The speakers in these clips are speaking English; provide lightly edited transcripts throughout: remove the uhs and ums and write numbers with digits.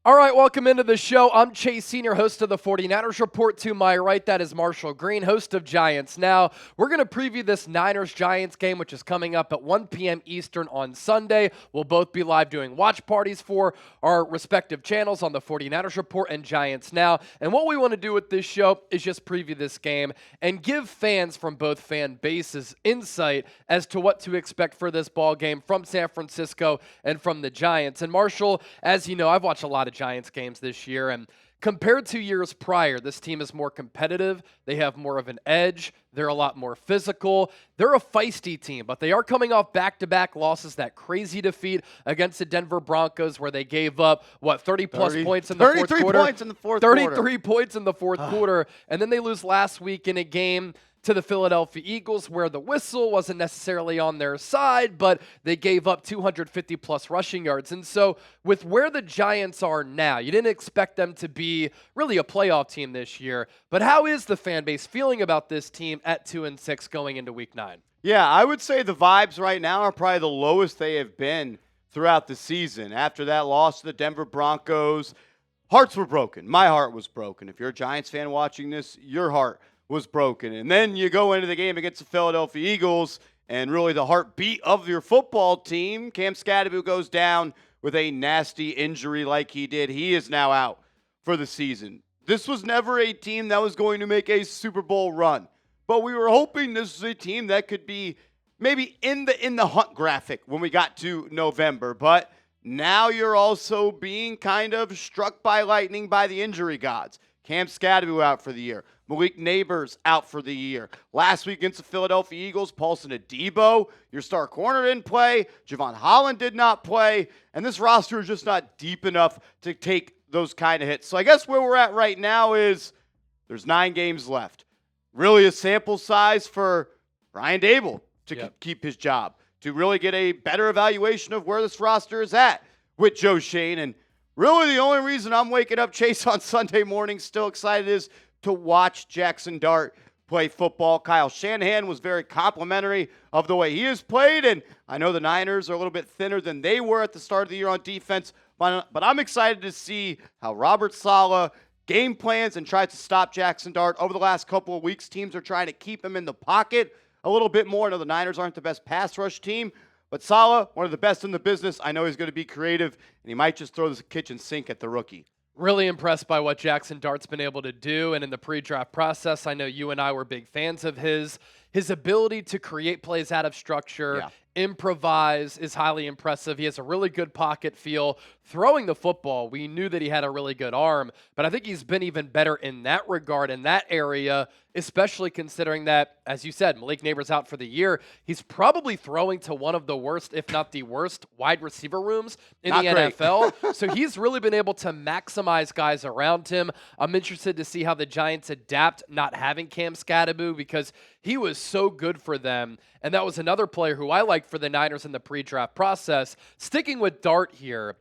All right, welcome into the show. I'm Chase Senior, host of the 49ers Report. To my right, that is Marshall Green, host of Giants Now. We're going to preview this Niners-Giants game, which is coming up at 1 p.m. Eastern on Sunday. We'll both be live doing watch parties for our respective channels on the 49ers Report and Giants Now. And what we want to do with this show is just preview this game and give fans from both fan bases insight as to what to expect for this ball game from San Francisco and from the Giants. And Marshall, as you know, I've watched a lot of Giants games this year, and compared to years prior, this team is more competitive. They have more of an edge. They're a lot more physical. They're a feisty team, but they are coming off back-to-back losses. That crazy defeat against the Denver Broncos where they gave up, 30-plus points in the fourth quarter? 33 points in the fourth quarter. 33 points in the fourth quarter, and then they lose last week in a game to the Philadelphia Eagles where the whistle wasn't necessarily on their side, but they gave up 250-plus rushing yards. And so with where the Giants are now, you didn't expect them to be really a playoff team this year, but how is the fan base feeling about this team at 2-6 going into Week 9? Yeah, I would say the vibes right now are probably the lowest they have been throughout the season. After that loss to the Denver Broncos, hearts were broken. My heart was broken. If you're a Giants fan watching this, your heart was broken. And then you go into the game against the Philadelphia Eagles, and really the heartbeat of your football team, Cam Scadaboo, goes down with a nasty injury like he did. He is now out for the season. This was never a team that was going to make a Super Bowl run, but we were hoping this was a team that could be maybe in the hunt graphic when we got to November. But now you're also being kind of struck by lightning by the injury gods. Cam Scadaboo out for the year. Malik Neighbors out for the year. Last week against the Philadelphia Eagles, Paulson Adebo, your star corner, didn't play. Javon Holland did not play. And this roster is just not deep enough to take those kind of hits. So I guess where we're at right now is there's 9 games left. Really a sample size for Brian Dable to keep his job, to really get a better evaluation of where this roster is at with Joe Shane. And really the only reason I'm waking up, Chase, on Sunday morning still excited is to watch Jackson Dart play football. Kyle Shanahan was very complimentary of the way he has played, and I know the Niners are a little bit thinner than they were at the start of the year on defense, but I'm excited to see how Robert Saleh game plans and tries to stop Jackson Dart. Over the last couple of weeks, teams are trying to keep him in the pocket a little bit more. I know the Niners aren't the best pass rush team, but Saleh, one of the best in the business, I know he's going to be creative, and he might just throw the kitchen sink at the rookie. Really impressed by what Jackson Dart's been able to do. And in the pre-draft process, I know you and I were big fans of his. His ability to create plays out of structure, improvise is highly impressive. He has a really good pocket feel. Throwing the football, we knew that he had a really good arm, but I think he's been even better in that regard, in that area, especially considering that, as you said, Malik Neighbors out for the year. He's probably throwing to one of the worst, if not the worst, wide receiver rooms in the NFL. So he's really been able to maximize guys around him. I'm interested to see how the Giants adapt not having Cam Scadaboo, because he was so good for them. And that was another player who I liked for the Niners in the pre-draft process. Sticking with Dart here,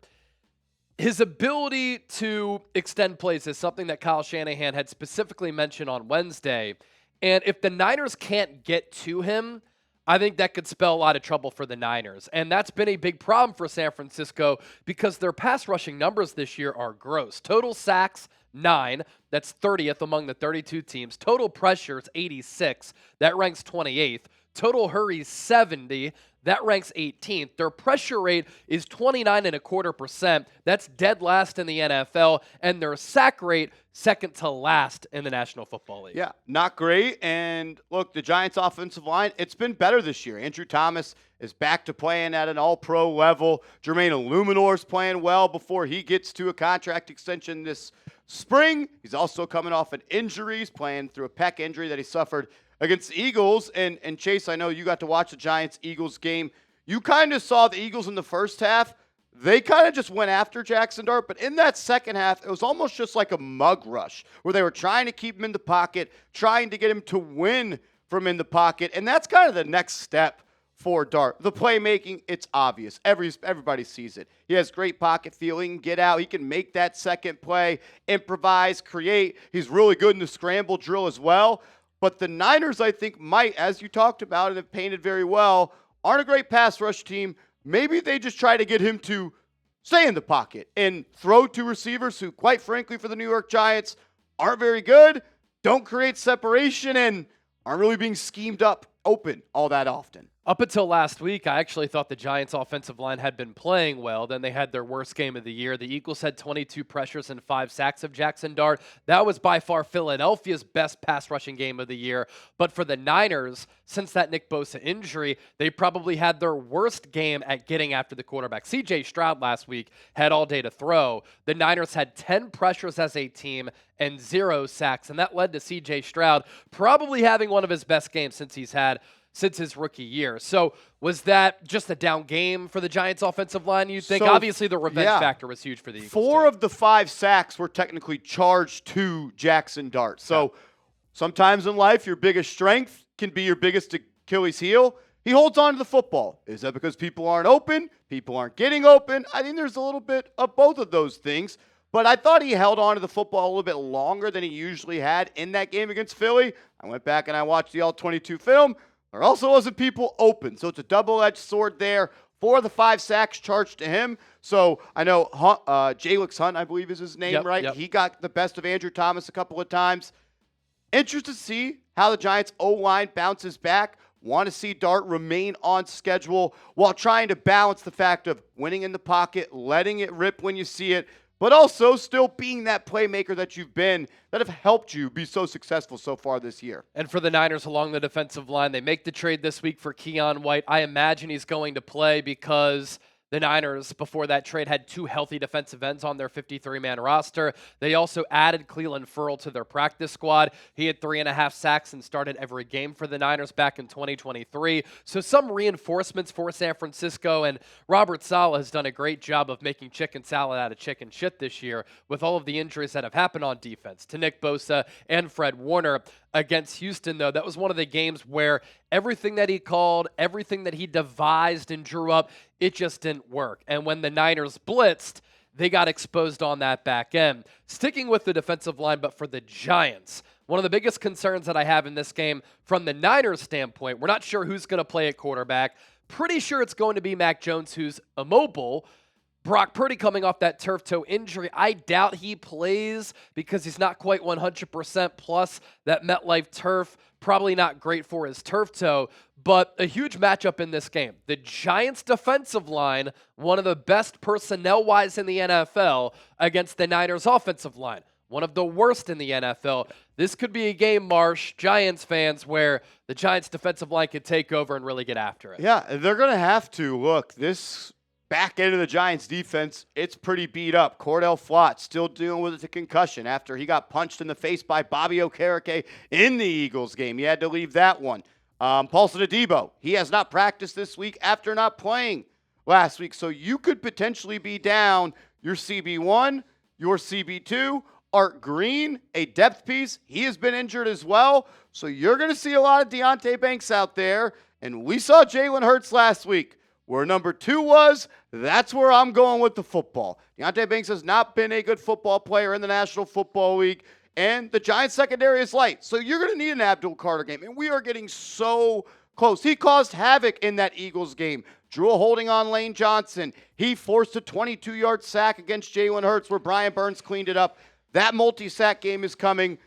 his ability to extend plays is something that Kyle Shanahan had specifically mentioned on Wednesday. And if the Niners can't get to him, I think that could spell a lot of trouble for the Niners. And that's been a big problem for San Francisco because their pass rushing numbers this year are gross. Total sacks, 9. That's 30th among the 32 teams. Total pressures, 86. That ranks 28th. Total hurries, 70. That ranks 18th. Their pressure rate is 29.25%. That's dead last in the NFL. And their sack rate, second to last in the National Football League. Yeah, not great. And look, the Giants' offensive line, it's been better this year. Andrew Thomas is back to playing at an all-pro level. Jermaine Illuminor's playing well before he gets to a contract extension this spring. He's also coming off an injury. He's playing through a pec injury that he suffered against the Eagles. And Chase, I know you got to watch the Giants-Eagles game. You kind of saw the Eagles in the first half. They kind of just went after Jackson Dart, but in that second half, it was almost just like a mug rush where they were trying to keep him in the pocket, trying to get him to win from in the pocket, and that's kind of the next step for Dart. The playmaking, it's obvious. Everybody sees it. He has great pocket feel. He can get out. He can make that second play, improvise, create. He's really good in the scramble drill as well. But the Niners, I think, might, as you talked about and have painted very well, aren't a great pass rush team. Maybe they just try to get him to stay in the pocket and throw to receivers who, quite frankly, for the New York Giants, aren't very good, don't create separation, and aren't really being schemed up open all that often. Up until last week, I actually thought the Giants' offensive line had been playing well. Then they had their worst game of the year. The Eagles had 22 pressures and 5 sacks of Jackson Dart. That was by far Philadelphia's best pass rushing game of the year. But for the Niners, since that Nick Bosa injury, they probably had their worst game at getting after the quarterback. C.J. Stroud last week had all day to throw. The Niners had 10 pressures as a team and 0 sacks, and that led to C.J. Stroud probably having one of his best games since his rookie year. So was that just a down game for the Giants' offensive line, you think? Obviously, the revenge factor was huge for the Eagles. 4 of the 5 sacks were technically charged to Jackson Dart. So sometimes in life, your biggest strength can be your biggest Achilles heel. He holds on to the football. Is that because people aren't open? People aren't getting open? I think there's a little bit of both of those things. But I thought he held on to the football a little bit longer than he usually had in that game against Philly. I went back and I watched the All-22 film. There also wasn't people open. So it's a double-edged sword there. 4 of the 5 sacks charged to him. So I know Jalix Hunt, I believe is his name, right? Yep. He got the best of Andrew Thomas a couple of times. Interested to see how the Giants' O-line bounces back. Want to see Dart remain on schedule while trying to balance the fact of winning in the pocket, letting it rip when you see it, but also still being that playmaker that you've been, that have helped you be so successful so far this year. And for the Niners along the defensive line, they make the trade this week for Keon White. I imagine he's going to play because the Niners, before that trade, had 2 healthy defensive ends on their 53-man roster. They also added Clelin Ferrell to their practice squad. He had 3.5 sacks and started every game for the Niners back in 2023. So some reinforcements for San Francisco, and Robert Saleh has done a great job of making chicken salad out of chicken shit this year with all of the injuries that have happened on defense to Nick Bosa and Fred Warner. Against Houston, though, that was one of the games where everything that he called, everything that he devised and drew up, it just didn't work. And when the Niners blitzed, they got exposed on that back end. Sticking with the defensive line, but for the Giants, one of the biggest concerns that I have in this game from the Niners standpoint, we're not sure who's going to play at quarterback. Pretty sure it's going to be Mac Jones, who's immobile. Brock Purdy coming off that turf toe injury. I doubt he plays because he's not quite 100%. Plus, that MetLife turf, probably not great for his turf toe. But a huge matchup in this game. The Giants' defensive line, one of the best personnel-wise in the NFL, against the Niners' offensive line, one of the worst in the NFL. This could be a game, Marsh, Giants fans, where the Giants' defensive line could take over and really get after it. Yeah, they're going to have to. Look, this back end of the Giants defense, it's pretty beat up. Cordell Flott still dealing with a concussion after he got punched in the face by Bobby Okereke in the Eagles game. He had to leave that one. Paulson Adebo, he has not practiced this week after not playing last week. So you could potentially be down your CB1, your CB2, Art Green, a depth piece. He has been injured as well. So you're going to see a lot of Deonte Banks out there. And we saw Jalen Hurts last week. Where number 2 was, that's where I'm going with the football. Deonte Banks has not been a good football player in the National Football League, and the Giants secondary is light. So you're going to need an Abdul Carter game, and we are getting so close. He caused havoc in that Eagles game. Drew a holding on Lane Johnson. He forced a 22-yard sack against Jalen Hurts where Brian Burns cleaned it up. That multi-sack game is coming.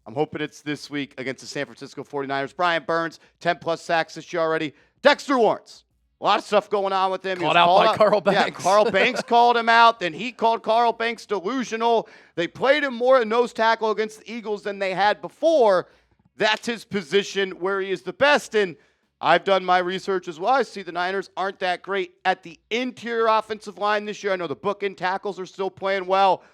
I'm hoping it's this week against the San Francisco 49ers. Brian Burns, 10-plus sacks this year already. Dexter Lawrence. A lot of stuff going on with him. Called out by Carl Banks. Yeah, Carl Banks called him out. Then he called Carl Banks delusional. They played him more at nose tackle against the Eagles than they had before. That's his position where he is the best. And I've done my research as well. I see the Niners aren't that great at the interior offensive line this year. I know the bookend tackles are still playing well.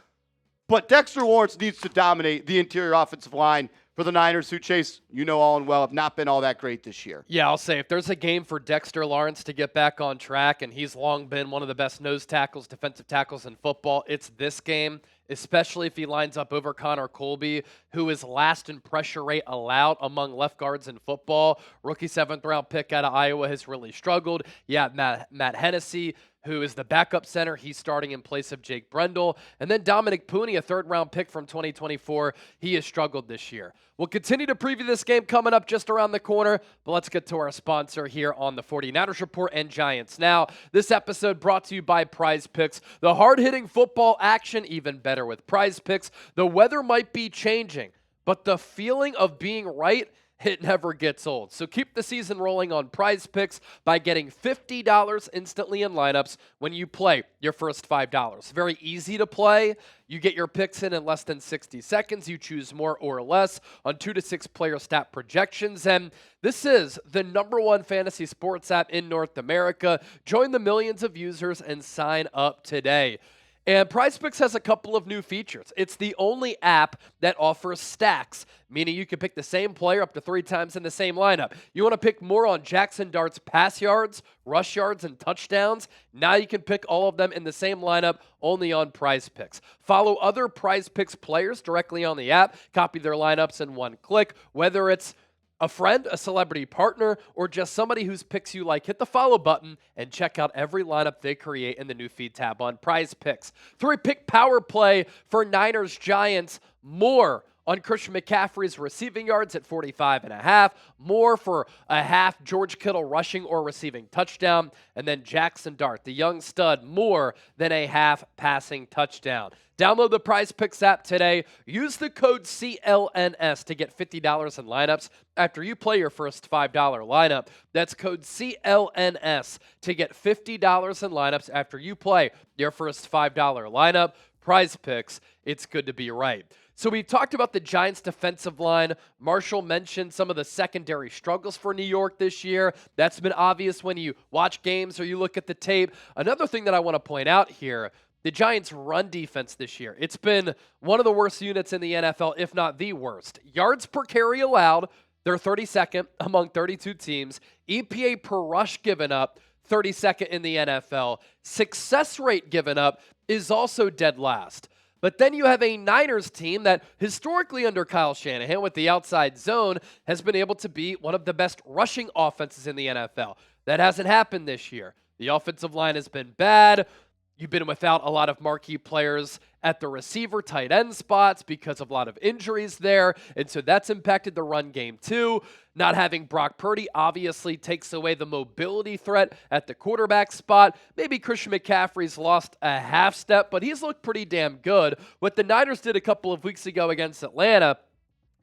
But Dexter Lawrence needs to dominate the interior offensive line for the Niners, who, Chase, you know all and well, have not been all that great this year. Yeah, I'll say if there's a game for Dexter Lawrence to get back on track, and he's long been one of the best nose tackles, defensive tackles in football, it's this game, especially if he lines up over Connor Colby, who is last in pressure rate allowed among left guards in football. Rookie 7th-round pick out of Iowa has really struggled. Yeah, Matt Hennessy, who is the backup center. He's starting in place of Jake Brendel. And then Dominic Pooney, a third-round pick from 2024. He has struggled this year. We'll continue to preview this game coming up just around the corner, but let's get to our sponsor here on the 49ers Report and Giants Now. This episode brought to you by Prize Picks. The hard-hitting football action, even better with Prize Picks. The weather might be changing, but the feeling of being right, it never gets old. So keep the season rolling on Prize Picks by getting $50 instantly in lineups when you play your first $5. Very easy to play. You get your picks in less than 60 seconds. You choose more or less on 2 to 6 player stat projections. And this is the #1 fantasy sports app in North America. Join the millions of users and sign up today. And PrizePicks has a couple of new features. It's the only app that offers stacks, meaning you can pick the same player up to 3 times in the same lineup. You want to pick more on Jackson Dart's pass yards, rush yards, and touchdowns? Now you can pick all of them in the same lineup only on PrizePicks. Follow other PrizePicks players directly on the app. Copy their lineups in one click, whether it's a friend, a celebrity partner, or just somebody whose picks you like. Hit the follow button and check out every lineup they create in the new feed tab on Prize Picks. 3-pick power play for Niners Giants. More on Christian McCaffrey's receiving yards at 45.5. More for a half George Kittle rushing or receiving touchdown. And then Jackson Dart, the young stud, more than a half passing touchdown. Download the Prize Picks app today. Use the code CLNS to get $50 in lineups after you play your first $5 lineup. That's code CLNS to get $50 in lineups after you play your first $5 lineup. Prize Picks, it's good to be right. So we talked about the Giants' defensive line. Marshall mentioned some of the secondary struggles for New York this year. That's been obvious when you watch games or you look at the tape. Another thing that I want to point out here, the Giants' run defense this year, it's been one of the worst units in the NFL, if not the worst. Yards per carry allowed, they're 32nd among 32 teams. EPA per rush given up, 32nd in the NFL. Success rate given up is also dead last. But then you have a Niners team that historically under Kyle Shanahan with the outside zone has been able to be one of the best rushing offenses in the NFL. That hasn't happened this year. The offensive line has been bad. You've been without a lot of marquee players at the receiver, tight end spots because of a lot of injuries there. And so that's impacted the run game too. Not having Brock Purdy obviously takes away the mobility threat at the quarterback spot. Maybe Christian McCaffrey's lost a half step, but he's looked pretty damn good. What the Niners did a couple of weeks ago against Atlanta,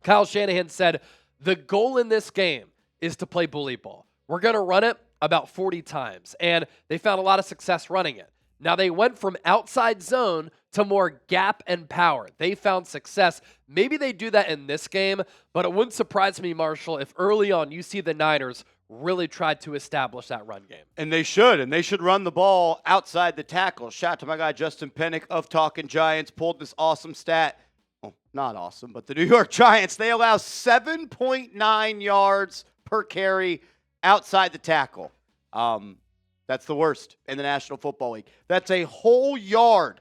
Kyle Shanahan said, the goal in this game is to play bully ball. We're going to run it about 40 times. And they found a lot of success running it. Now, they went from outside zone to more gap and power. They found success. Maybe they do that in this game, but it wouldn't surprise me, Marshall, if early on you see the Niners really tried to establish that run game. And they should run the ball outside the tackle. Shout out to my guy Justin Pennick of Talking Giants, pulled this awesome stat. Well, not awesome, but the New York Giants, they allow 7.9 yards per carry outside the tackle. That's the worst in the National Football League. That's a whole yard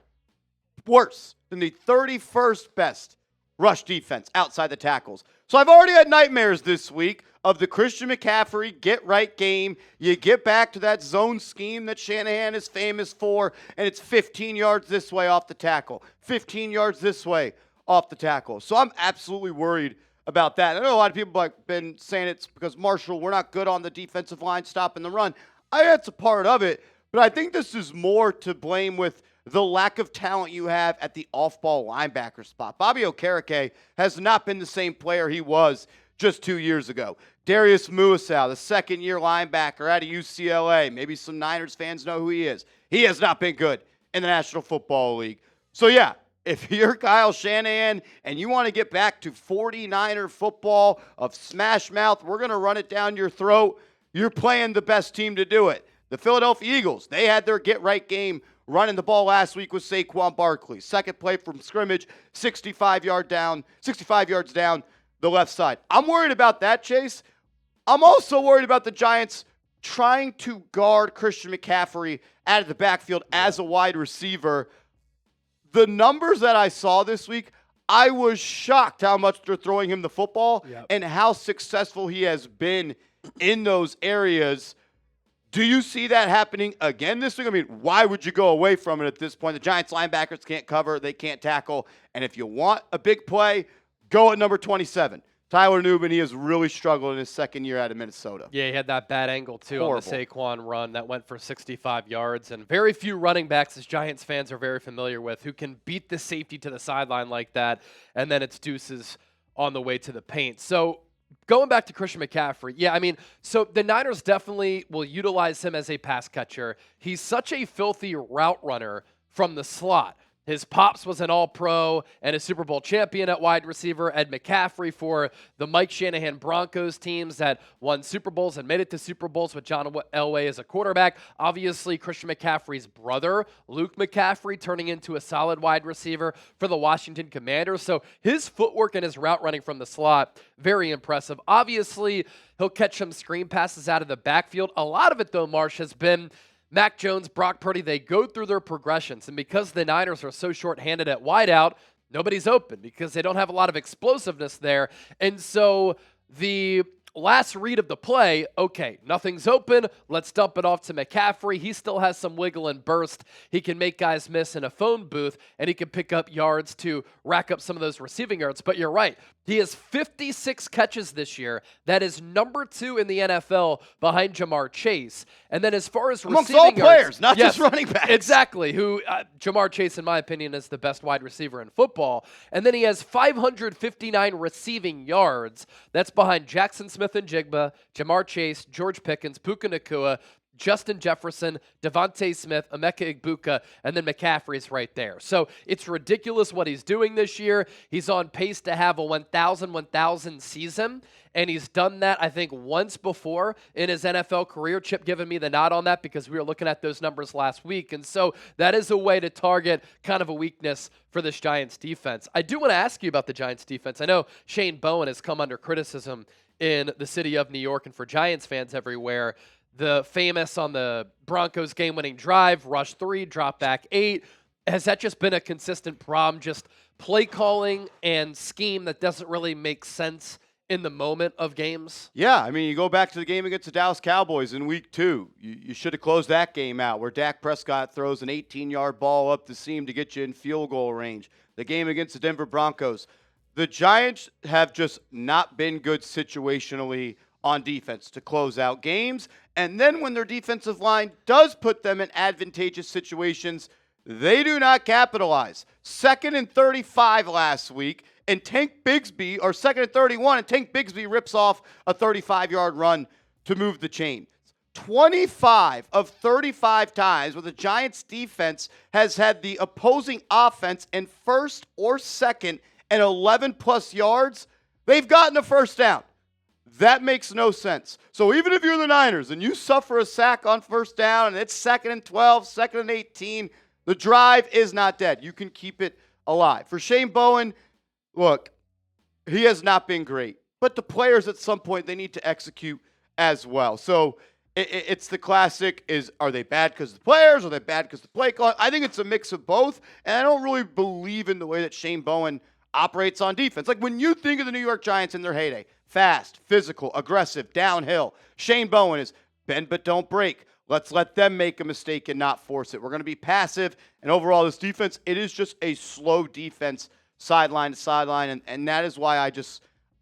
worse than the 31st best rush defense outside the tackles. So I've already had nightmares this week of the Christian McCaffrey get-right game. You get back to that zone scheme that Shanahan is famous for, and it's 15 yards this way off the tackle, 15 yards this way off the tackle. So I'm absolutely worried about that. I know a lot of people have been saying it's because, Marshall, we're not good on the defensive line stopping the run. That's a part of it, but I think this is more to blame with the lack of talent you have at the off-ball linebacker spot. Bobby Okereke has not been the same player he was just 2 years ago. Darius Muasau, the second-year linebacker out of UCLA. Maybe some Niners fans know who he is. He has not been good in the National Football League. So, yeah, if you're Kyle Shanahan and you want to get back to 49er football of smash mouth, we're going to run it down your throat, you're playing the best team to do it. The Philadelphia Eagles, they had their get-right game running the ball last week with Saquon Barkley. Second play from scrimmage, 65 yards down the left side. I'm worried about that, Chase. I'm also worried about the Giants trying to guard Christian McCaffrey out of the backfield as a wide receiver. The numbers that I saw this week, I was shocked how much they're throwing him the football and how successful he has been in those areas. Do you see that happening again this week? I mean, why would you go away from it at this point? The Giants linebackers can't cover. They can't tackle. And if you want a big play, go at number 27. Tyler Nubin, he has really struggled in his second year out of Minnesota. Yeah, he had that bad angle, too, Horrible. on the Saquon run that went for 65 yards. And very few running backs, as Giants fans are very familiar with, who can beat the safety to the sideline like that, and then it's deuces on the way to the paint. So going back to Christian McCaffrey, yeah, I mean, so the Niners definitely will utilize him as a pass catcher. He's such a filthy route runner from the slot. His pops was an All-Pro and a Super Bowl champion at wide receiver. Ed McCaffrey for the Mike Shanahan Broncos teams that won Super Bowls and made it to Super Bowls with John Elway as a quarterback. Obviously, Christian McCaffrey's brother, Luke McCaffrey, turning into a solid wide receiver for the Washington Commanders. So his footwork and his route running from the slot, very impressive. Obviously, he'll catch some screen passes out of the backfield. A lot of it, though, Marsh, has been Mac Jones, Brock Purdy. They go through their progressions, and because the Niners are so short-handed at wideout, nobody's open because they don't have a lot of explosiveness there. And so the last read of the play, okay, nothing's open. Let's dump it off to McCaffrey. He still has some wiggle and burst. He can make guys miss in a phone booth, and he can pick up yards to rack up some of those receiving yards. But you're right. He has 56 catches this year. That is number 2 in the NFL behind Jamar Chase. And then as far as amongst receiving all yards, players, not just running backs. Exactly. Who Jamar Chase, in my opinion, is the best wide receiver in football. And then he has 559 receiving yards. That's behind Jackson Smith-Njigba, Jamar Chase, George Pickens, Puka Nacua, Justin Jefferson, Devontae Smith, Emeka Egbuka, and then McCaffrey's right there. So it's ridiculous what he's doing this year. He's on pace to have a 1,000 season, and he's done that, I think, once before in his NFL career. Chip giving me the nod on that because we were looking at those numbers last week. And so that is a way to target kind of a weakness for this Giants defense. I do want to ask you about the Giants defense. I know Shane Bowen has come under criticism in the city of New York and for Giants fans everywhere. The famous on the Broncos game-winning drive, rush 3, drop back 8. Has that just been a consistent problem, just play calling and scheme that doesn't really make sense in the moment of games? Yeah, I mean, you go back to the game against the Dallas Cowboys in week 2. You should have closed that game out where Dak Prescott throws an 18-yard ball up the seam to get you in field goal range. The game against the Denver Broncos. The Giants have just not been good situationally on defense to close out games. And then when their defensive line does put them in advantageous situations, they do not capitalize. 2nd and 35 last week, and Tank Bigsby, or 2nd and 31, and Tank Bigsby rips off a 35-yard run to move the chain. 25 of 35 times where the Giants defense has had the opposing offense in first or second and 11-plus yards, they've gotten a first down. That makes no sense. So even if you're the Niners and you suffer a sack on first down and it's 2nd and 12, 2nd and 18, the drive is not dead. You can keep it alive. For Shane Bowen, look, he has not been great. But the players at some point, they need to execute as well. So it's the classic are they bad because of the players? Are they bad because of the play call? I think it's a mix of both. And I don't really believe in the way that Shane Bowen operates on defense. Like when you think of the New York Giants in their heyday, fast, physical, aggressive, downhill. Shane Bowen is bend but don't break. Let's let them make a mistake and not force it. We're going to be passive. And overall, this defense, it is just a slow defense sideline to sideline. And that is why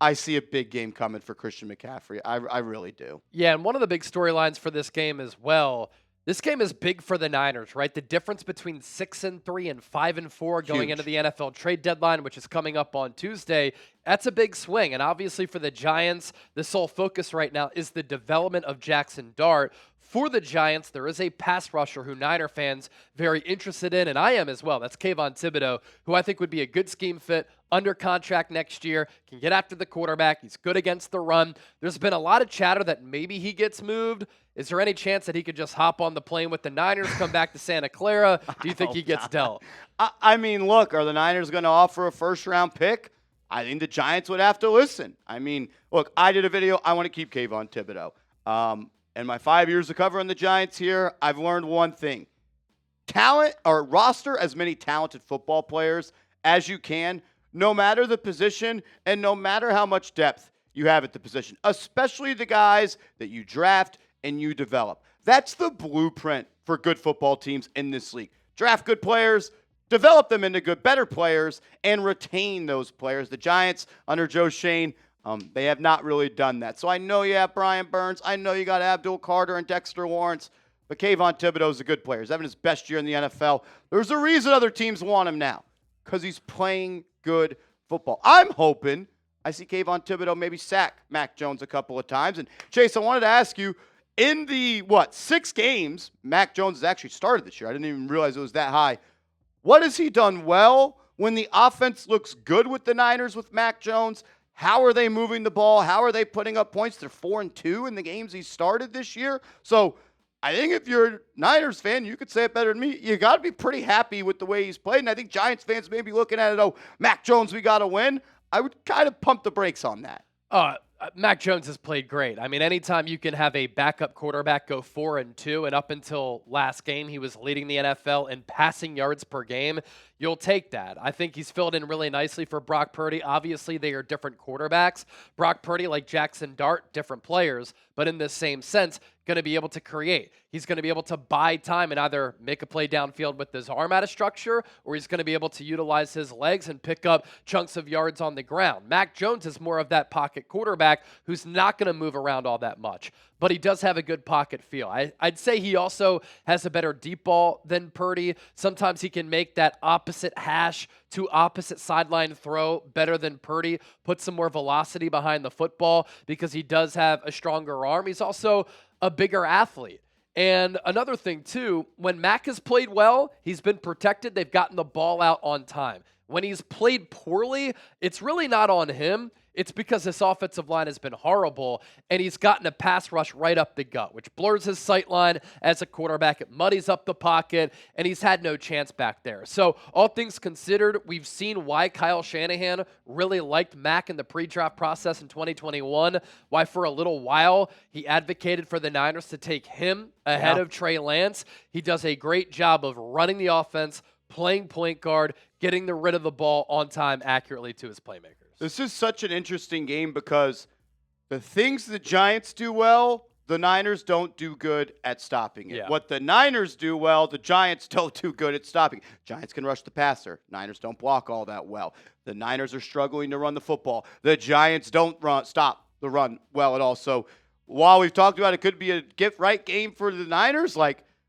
I see a big game coming for Christian McCaffrey. I really do. Yeah, and one of the big storylines for this game as well, this game is big for the Niners, right? The difference between 6-3 and 5-4 going into the NFL trade deadline, which is coming up on Tuesday, that's a big swing. And obviously for the Giants, the sole focus right now is the development of Jackson Dart. For the Giants, there is a pass rusher who Niner fans very interested in, and I am as well. That's Kayvon Thibodeau, who I think would be a good scheme fit, under contract next year, can get after the quarterback. He's good against the run. There's been a lot of chatter that maybe he gets moved. Is there any chance that he could just hop on the plane with the Niners, come back to Santa Clara? Do you think he gets dealt? I mean, look, are the Niners going to offer a first-round pick? I think the Giants would have to listen. I mean, look, I did a video. I want to keep Kayvon Thibodeau. In my 5 years of covering the Giants here, I've learned one thing. Talent or roster as many talented football players as you can, no matter the position and no matter how much depth you have at the position, especially the guys that you draft and you develop. That's the blueprint for good football teams in this league. Draft good players, develop them into better players, and retain those players. The Giants, under Joe Shane, they have not really done that. So I know you have Brian Burns. I know you got Abdul Carter and Dexter Lawrence. But Kayvon Thibodeau is a good player. He's having his best year in the NFL. There's a reason other teams want him now, because he's playing good football. I'm hoping I see Kayvon Thibodeau maybe sack Mac Jones a couple of times. And, Chase, I wanted to ask you, in the, 6 games Mac Jones has actually started this year, I didn't even realize it was that high. What has he done well when the offense looks good with the Niners with Mac Jones? How are they moving the ball? How are they putting up points? They're 4-2 in the games he started this year. So I think if you're a Niners fan, you could say it better than me. You got to be pretty happy with the way he's played. And I think Giants fans may be looking at it, oh, Mac Jones, we got to win. I would kind of pump the brakes on that. Mac Jones has played great. I mean, anytime you can have a backup quarterback go 4-2, and up until last game, he was leading the NFL in passing yards per game, you'll take that. I think he's filled in really nicely for Brock Purdy. Obviously, they are different quarterbacks. Brock Purdy, like Jackson Dart, different players, but in the same sense, going to be able to create. He's going to be able to buy time and either make a play downfield with his arm out of structure, or he's going to be able to utilize his legs and pick up chunks of yards on the ground. Mac Jones is more of that pocket quarterback who's not going to move around all that much, but he does have a good pocket feel. I'd say he also has a better deep ball than Purdy. Sometimes he can make that opposite hash to opposite sideline throw better than Purdy, put some more velocity behind the football because he does have a stronger arm. He's also a bigger athlete. And another thing, too, when Mac has played well, he's been protected. They've gotten the ball out on time. When he's played poorly, it's really not on him. It's because this offensive line has been horrible, and he's gotten a pass rush right up the gut, which blurs his sight line as a quarterback. It muddies up the pocket, and he's had no chance back there. So all things considered, we've seen why Kyle Shanahan really liked Mac in the pre-draft process in 2021, why for a little while he advocated for the Niners to take him ahead of Trey Lance. He does a great job of running the offense, playing point guard, getting rid of the ball on time accurately to his playmakers. This is such an interesting game because the things the Giants do well, the Niners don't do good at stopping it. Yeah. What the Niners do well, the Giants don't do good at stopping. Giants can rush the passer. Niners don't block all that well. The Niners are struggling to run the football. The Giants don't stop the run well at all. So while we've talked about it could be a get-right game for the Niners,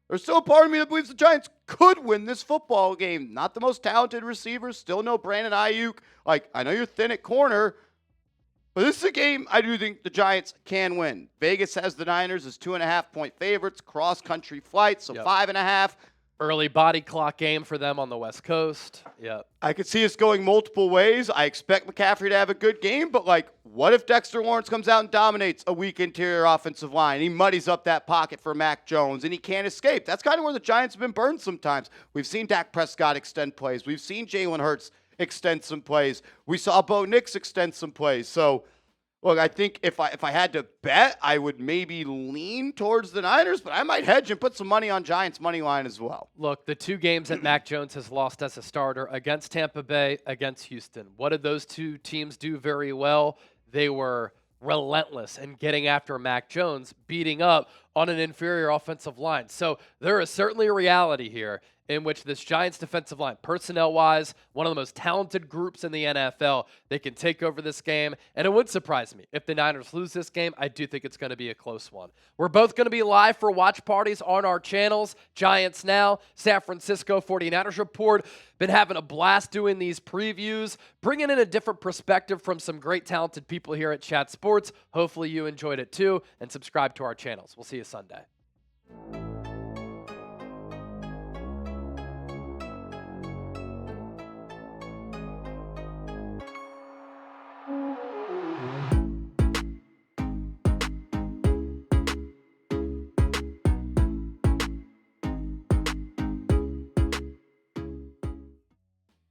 there's still a part of me that believes the Giants could win this football game. Not the most talented receivers. Still no Brandon Ayuk. I know you're thin at corner, but this is a game I do think the Giants can win. Vegas has the Niners as 2.5-point favorites. Cross-country flights, so 5.5. Early body clock game for them on the West Coast. Yep. I could see us going multiple ways. I expect McCaffrey to have a good game, but what if Dexter Lawrence comes out and dominates a weak interior offensive line? He muddies up that pocket for Mac Jones, and he can't escape. That's kind of where the Giants have been burned sometimes. We've seen Dak Prescott extend plays. We've seen Jalen Hurts extend some plays. We saw Bo Nix extend some plays. So, look, I think if I had to bet, I would maybe lean towards the Niners, but I might hedge and put some money on Giants' money line as well. Look, the 2 games that Mac Jones has lost as a starter, against Tampa Bay, against Houston. What did those 2 teams do very well? They were relentless in getting after Mac Jones, beating up on an inferior offensive line. So there is certainly a reality here in which this Giants defensive line, personnel-wise, one of the most talented groups in the NFL, they can take over this game. And it would surprise me if the Niners lose this game. I do think it's going to be a close one. We're both going to be live for watch parties on our channels. Giants Now, San Francisco 49ers Report. Been having a blast doing these previews, bringing in a different perspective from some great talented people here at Chat Sports. Hopefully you enjoyed it too, and subscribe to our channels. We'll see you Sunday.